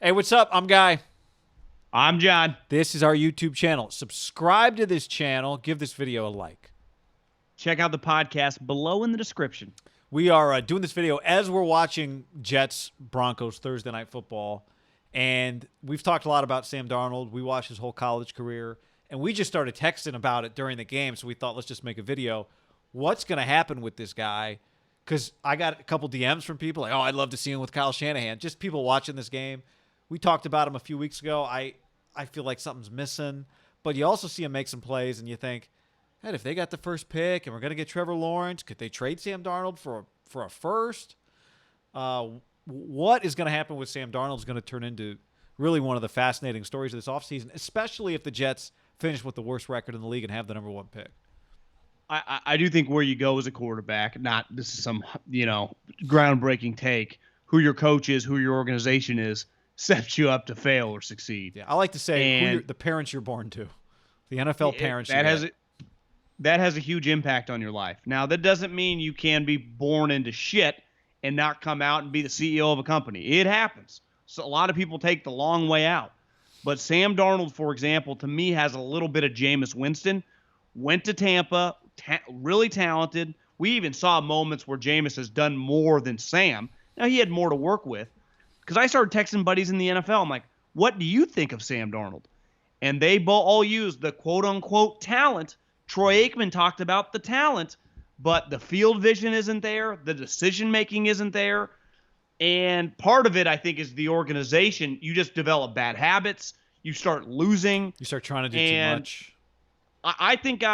Hey, what's up? I'm Guy. I'm John. This is our YouTube channel. Subscribe to this channel. Give this video a like. Check out the podcast below in the description. We are doing this video as we're watching Jets-Broncos Thursday Night Football. And we've talked a lot about Sam Darnold. We watched his whole college career. And we just started texting about it during the game, so we thought, let's just make a video. What's going to happen with this guy? Because I got a couple DMs from people like, oh, I'd love to see him with Kyle Shanahan. Just people watching this game. We talked about him a few weeks ago. I feel like something's missing. But you also see him make some plays, and you think, hey, if they got the first pick and we're going to get Trevor Lawrence, could they trade Sam Darnold for a first? What is going to happen with Sam Darnold is going to turn into really one of the fascinating stories of this offseason, especially if the Jets finish with the worst record in the league and have the number one pick. I do think where you go as a quarterback, not this is some, groundbreaking take, who your coach is, who your organization is, sets you up to fail or succeed. Yeah, I like to say the parents you're born to. The NFL parents. That has a huge impact on your life. Now, that doesn't mean you can be born into shit and not come out and be the CEO of a company. It happens. So a lot of people take the long way out. But Sam Darnold, for example, to me has a little bit of Jameis Winston. Went to Tampa, really talented. We even saw moments where Jameis has done more than Sam. Now, he had more to work with. Because I started texting buddies in the NFL. I'm like, what do you think of Sam Darnold? And they all used the quote-unquote talent. Troy Aikman talked about the talent, but the field vision isn't there. The decision-making isn't there. And part of it, I think, is the organization. You just develop bad habits. You start losing. You start trying to do too much. I think,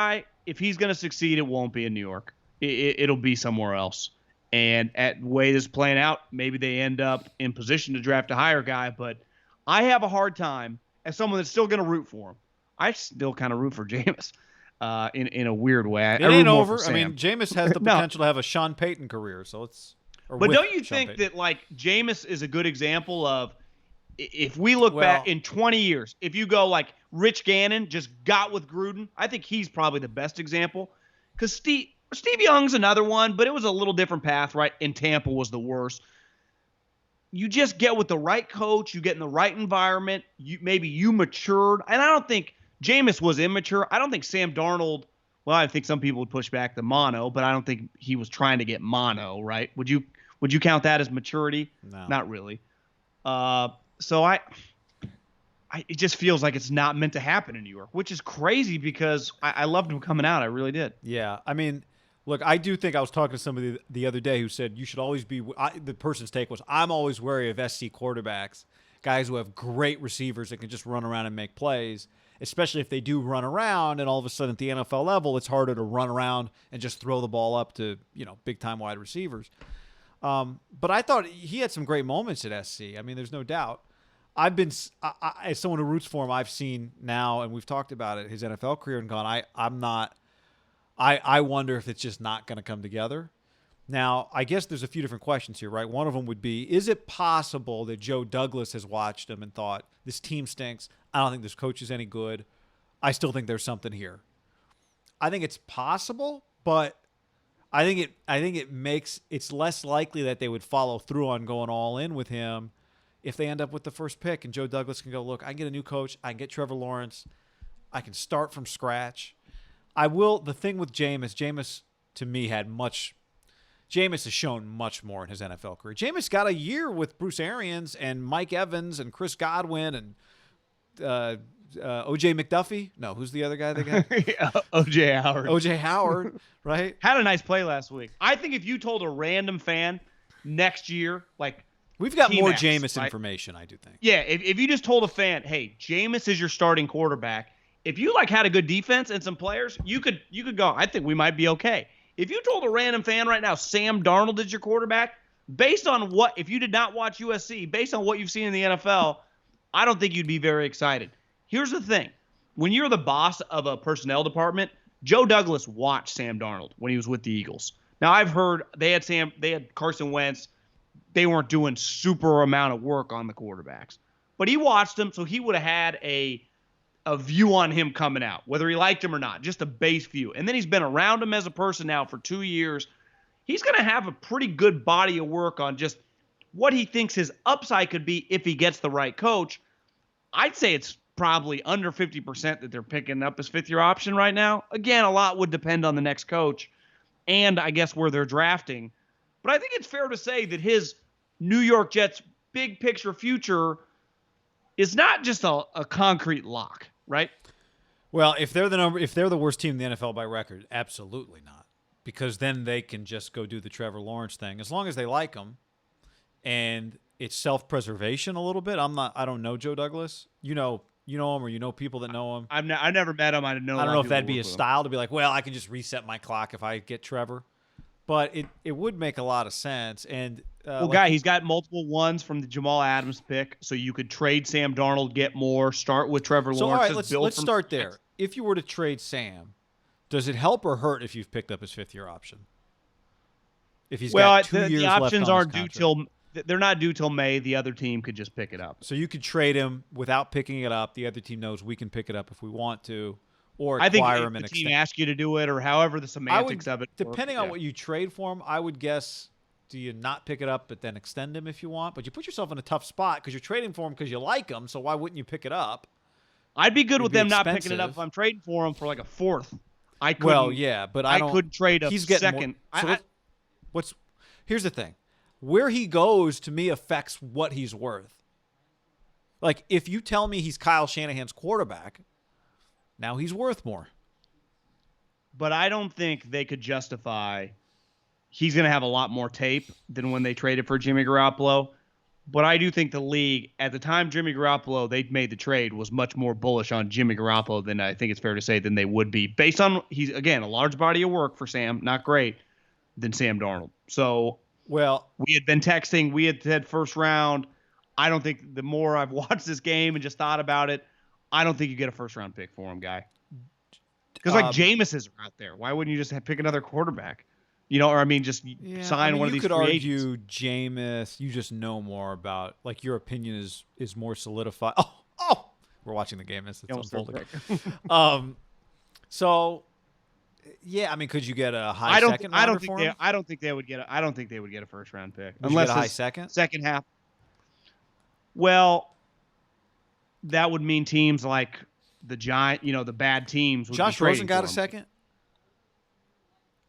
if he's going to succeed, it won't be in New York. It'll be somewhere else. And at the way this is playing out, maybe they end up in position to draft a higher guy. But I have a hard time, as someone that's still going to root for him, I still kind of root for Jameis in a weird way. It ain't over. I mean, Jameis has the potential to have a Sean Payton career. So it's. But don't you think that, Jameis is a good example of, if we look back in 20 years, if you go like Rich Gannon just got with Gruden, I think he's probably the best example. Because Steve Young's another one, but it was a little different path, right? And Tampa was the worst. You just get with the right coach. You get in the right environment. Maybe you matured. And I don't think Jameis was immature. I don't think Sam Darnold, well, I think some people would push back the mono, but I don't think he was trying to get mono, right? Would you count that as maturity? No. Not really. So it just feels like it's not meant to happen in New York, which is crazy because I loved him coming out. I really did. Yeah. I mean, look, I do think I was talking to somebody the other day who said you should always be the person's take was, I'm always wary of SC quarterbacks, guys who have great receivers that can just run around and make plays, especially if they do run around and all of a sudden at the NFL level, it's harder to run around and just throw the ball up to, big-time wide receivers. But I thought he had some great moments at SC. I mean, there's no doubt. As someone who roots for him, I've seen now, and we've talked about it, his NFL career and gone, I wonder if it's just not going to come together. Now, I guess there's a few different questions here, right? One of them would be, is it possible that Joe Douglas has watched him and thought, this team stinks. I don't think this coach is any good. I still think there's something here. I think it's possible, but I think it makes it's less likely that they would follow through on going all in with him if they end up with the first pick and Joe Douglas can go, look, I can get a new coach. I can get Trevor Lawrence. I can start from scratch. The thing with Jameis to me Jameis has shown much more in his NFL career. Jameis got a year with Bruce Arians and Mike Evans and Chris Godwin and O.J. McDuffie. No, who's the other guy they got? O.J. Howard. O.J. Howard, right? Had a nice play last week. I think if you told a random fan next year, we've got more Jameis information, I do think. Yeah, if you just told a fan, hey, Jameis is your starting quarterback, if you had a good defense and some players, you could go, I think we might be okay. If you told a random fan right now, Sam Darnold is your quarterback, based on if you did not watch USC, based on what you've seen in the NFL, I don't think you'd be very excited. Here's the thing. When you're the boss of a personnel department, Joe Douglas watched Sam Darnold when he was with the Eagles. Now, I've heard they had Carson Wentz. They weren't doing super amount of work on the quarterbacks. But he watched them, so he would have had a view on him coming out, whether he liked him or not, just a base view. And then he's been around him as a person now for 2 years. He's going to have a pretty good body of work on just what he thinks his upside could be if he gets the right coach, I'd say it's probably under 50% that they're picking up his fifth-year option right now. Again, a lot would depend on the next coach and I guess where they're drafting. But I think it's fair to say that his New York Jets big picture future is not just a concrete lock, right? Well, if they're the worst team in the NFL by record, absolutely not. Because then they can just go do the Trevor Lawrence thing. As long as they like him and it's self-preservation a little bit. I don't know Joe Douglas. You know him, or you know people that know him. I've never met him. I don't know if that'd be his style to be like, well, I can just reset my clock if I get Trevor. But it would make a lot of sense. And he's got multiple ones from the Jamal Adams pick, so you could trade Sam Darnold, get more, start with Trevor Lawrence. So all right, let's start there. If you were to trade Sam, does it help or hurt if you've picked up his fifth-year option? If he's got 2 years left on his contract. The options aren't due they're not due till May. The other team could just pick it up. So you could trade him without picking it up. The other team knows we can pick it up if we want to, or acquire him and extend. I think if the team asks you to do it, or however the semantics of it. Depending on what you trade for him, I would guess, do you not pick it up but then extend him if you want? But you put yourself in a tough spot because you're trading for him because you like him. So why wouldn't you pick it up? I'd be good with them not picking it up if I'm trading for him for like a fourth. I couldn't. Well, yeah, but I couldn't trade a second. Here's the thing. Where he goes, to me, affects what he's worth. Like, if you tell me he's Kyle Shanahan's quarterback, now he's worth more. But I don't think they could justify he's going to have a lot more tape than when they traded for Jimmy Garoppolo. But I do think the league, at the time Jimmy Garoppolo, they made the trade, was much more bullish on Jimmy Garoppolo than I think it's fair to say than they would be. Based on, he's, again, a large body of work for Sam, not great, than Sam Darnold. So... Well, we had been texting. We had said first round. I don't think the more I've watched this game and just thought about it, I don't think you get a first round pick for him, guy. Because Jameis are out there. Why wouldn't you just pick another quarterback? Just sign one of these free agents. You could argue Jameis. You just know more about, like, your opinion is more solidified. Oh, we're watching the game as it's unfolding. So. Yeah, could you get a high second? I don't think they would get a first round pick unless a high second half. Well, that would mean teams like the Giants, the bad teams. Would Josh Rosen got a second.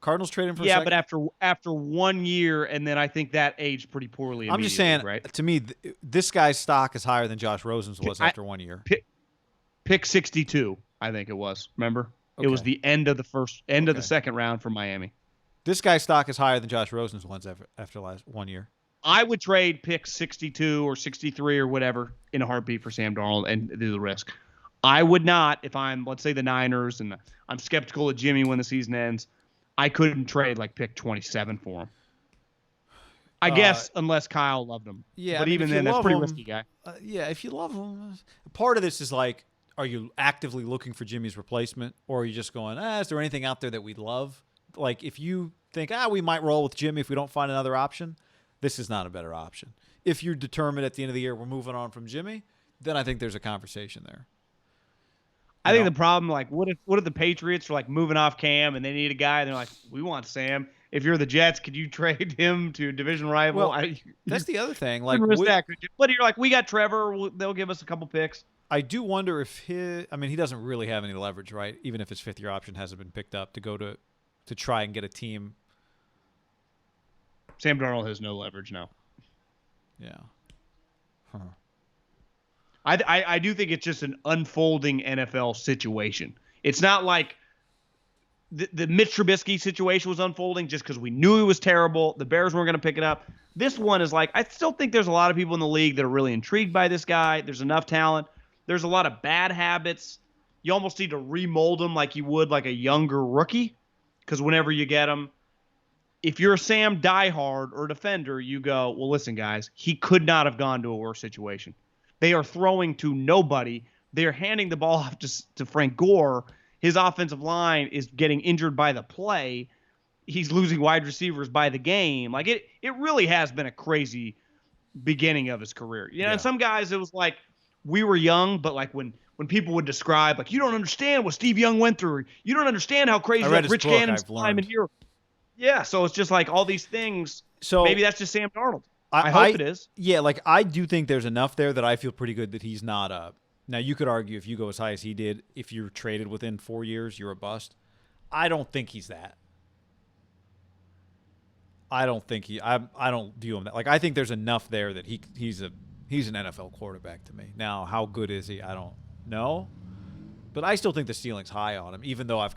Cardinals traded him for a second. Yeah, but after 1 year, and then I think that aged pretty poorly. I'm just saying, right? To me, this guy's stock is higher than Josh Rosen's was after 1 year. Pick 62, I think it was. Remember? Okay. It was the end of the second round for Miami. This guy's stock is higher than Josh Rosen's ones after last 1 year. I would trade pick 62 or 63 or whatever in a heartbeat for Sam Darnold and do the risk. I would not if I'm, let's say, the Niners and I'm skeptical of Jimmy when the season ends. I couldn't trade like pick 27 for him. I guess unless Kyle loved him. Yeah, but even then, that's pretty risky, guy. Yeah, if you love him, part of this is like, are you actively looking for Jimmy's replacement, or are you just going, is there anything out there that we'd love? Like, if you think, we might roll with Jimmy if we don't find another option, this is not a better option. If you're determined at the end of the year we're moving on from Jimmy, then I think there's a conversation there. I think the problem, like, what if the Patriots are like moving off Cam and they need a guy and they're like, we want Sam. If you're the Jets, could you trade him to a division rival? Well, that's the other thing. Like, but you're like, we got Trevor. They'll give us a couple picks. I do wonder if he doesn't really have any leverage, right? Even if his fifth-year option hasn't been picked up to go to try and get a team. Sam Darnold has no leverage now. Yeah. Huh. I do think it's just an unfolding NFL situation. It's not like the Mitch Trubisky situation was unfolding just because we knew he was terrible. The Bears weren't going to pick it up. This one is like, I still think there's a lot of people in the league that are really intrigued by this guy. There's enough talent. There's a lot of bad habits. You almost need to remold him like you would like a younger rookie, because whenever you get him, if you're a Sam diehard or defender, you go, well, listen, guys, he could not have gone to a worse situation. They are throwing to nobody. They are handing the ball off to Frank Gore. His offensive line is getting injured by the play. He's losing wide receivers by the game. Like, it really has been a crazy beginning of his career. And some guys, it was like, we were young, but like when people would describe, like, you don't understand what Steve Young went through. You don't understand how crazy that Rich Gannon's time in here. Yeah, so it's just like all these things. So maybe that's just Sam Darnold. I hope it is. Yeah, like I do think there's enough there that I feel pretty good that he's not a. Now you could argue if you go as high as he did, if you're traded within 4 years, you're a bust. I don't think he's that. I don't think I don't view him that. Like I think there's enough there that he's an NFL quarterback to me. Now, how good is he? I don't know. But I still think the ceiling's high on him, even though I've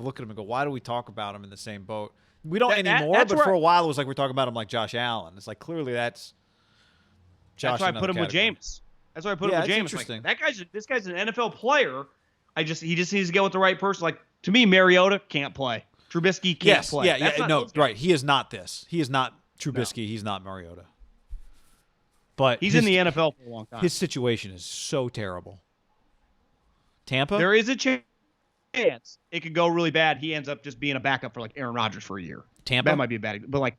looked at him and go, why do we talk about him in the same boat? We don't anymore, but for a while it was like we're talking about him like Josh Allen. It's like clearly that's Josh. That's why I put him with James. That's why I put him with James. Interesting. Like, this guy's an NFL player. He just needs to get with the right person. Like to me, Mariota can't play. Trubisky can't play. Right. He is not this. He is not Trubisky. No. He's not Mariota. But he's in the NFL for a long time. His situation is so terrible. Tampa? There is a chance it could go really bad. He ends up just being a backup for like Aaron Rodgers for a year. Tampa? That might be a bad, but like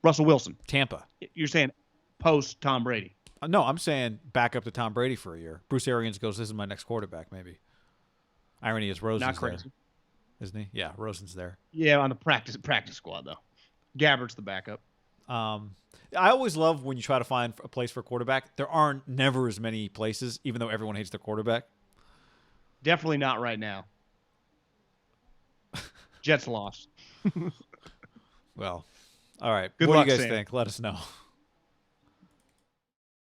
Russell Wilson. Tampa. You're saying post Tom Brady. No, I'm saying back up to Tom Brady for a year. Bruce Arians goes, this is my next quarterback, maybe. Irony is Rosen's not crazy. There. Isn't he? Yeah, Rosen's there. Yeah, on the practice squad, though. Gabbard's the backup. I always love when you try to find a place for a quarterback. There aren't never as many places, even though everyone hates their quarterback. Definitely not right now. Jets lost. Well, all right. Good what luck, do you guys Sam. think? Let us know.